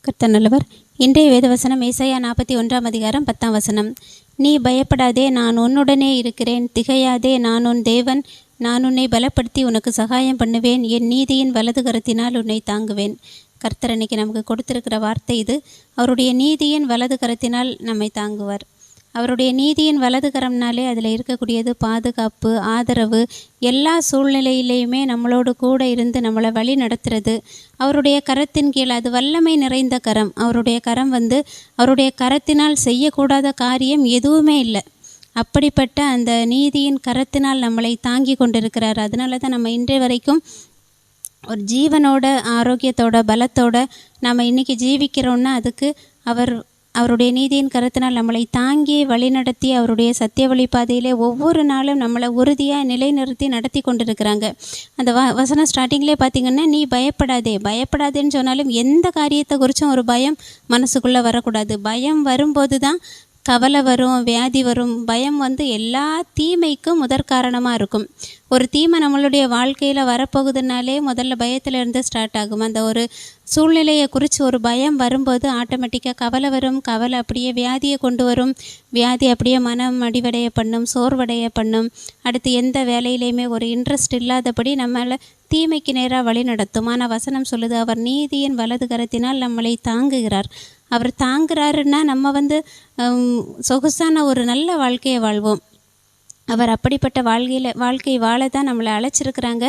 கர்த்தர் நல்லவர். இன்றைய வேதவசனம் ஏசாயா 41 அதிகாரம் 10 வசனம். நீ பயப்படாதே, நான் உன்னுடனே இருக்கிறேன். திகையாதே, நான் உன் தேவன். நான் உன்னை பலப்படுத்தி உனக்கு சகாயம் பண்ணுவேன். என் நீதியின் வலது கரத்தினால் உன்னை தாங்குவேன். கர்த்தர் அன்னைக்கு நமக்கு கொடுத்திருக்கிற வார்த்தை இது. அவருடைய நீதியின் வலது கரத்தினால் நம்மை தாங்குவார். அவருடைய நீதியின் வலது கரம்னாலே அதில் இருக்கக்கூடியது பாதுகாப்பு, ஆதரவு, எல்லா சூழ்நிலையிலையுமே நம்மளோடு கூட இருந்து நம்மளை வழி நடத்துறது. அவருடைய கரத்தின் கீழ் அது வல்லமை நிறைந்த கரம். அவருடைய கரம் அவருடைய கரத்தினால் செய்யக்கூடாத காரியம் எதுவுமே இல்லை. அப்படிப்பட்ட அந்த நீதியின் கரத்தினால் நம்மளை தாங்கி கொண்டிருக்கிறார். அதனால தான் நம்ம இன்றைய வரைக்கும் ஒரு ஜீவனோட, ஆரோக்கியத்தோட, பலத்தோட நம்ம இன்றைக்கி ஜீவிக்கிறோன்னா அதுக்கு அவருடைய நீதியின் கரத்தினால் நம்மளை தாங்கி வழிநடத்தி அவருடைய சத்திய வழிபாதையிலே ஒவ்வொரு நாளும் நம்மளை உறுதியாக நிலைநிறுத்தி நடத்தி கொண்டிருக்கிறாங்க. அந்த வசனம் ஸ்டார்டிங்லேயே பார்த்திங்கன்னா, நீ பயப்படாதேன்னு சொன்னாலும் எந்த காரியத்தை குறித்தும் ஒரு பயம் மனசுக்குள்ளே வரக்கூடாது. பயம் வரும்போது தான் கவலை வரும், வியாதி வரும். பயம் எல்லா தீமைக்கும் முதற் காரணமாக இருக்கும். ஒரு தீமை நம்மளுடைய வாழ்க்கையில் வரப்போகுதுனாலே முதல்ல பயத்தில் இருந்து ஸ்டார்ட் ஆகும். அந்த ஒரு சூழ்நிலையை குறித்து ஒரு பயம் வரும்போது ஆட்டோமேட்டிக்காக கவலை வரும். கவலை அப்படியே வியாதியை கொண்டு வரும். வியாதி அப்படியே மனம் அடிவடைய பண்ணும், சோர்வடைய பண்ணும். அடுத்து எந்த வேலையிலையுமே ஒரு இன்ட்ரெஸ்ட் இல்லாதபடி நம்மளை தீமைக்கு நேராக வழி நடத்தும். ஆனால் வசனம் சொல்லுது, அவர் நீதியின் வலது கரத்தினால் நம்மளை தாங்குகிறார். அவர் தாங்குறாருன்னா நம்ம சொகுசான ஒரு நல்ல வாழ்க்கையை வாழ்வோம். அவர் அப்படிப்பட்ட வாழ்க்கை வாழ தான் நம்மளை அழைச்சிருக்கிறாங்க.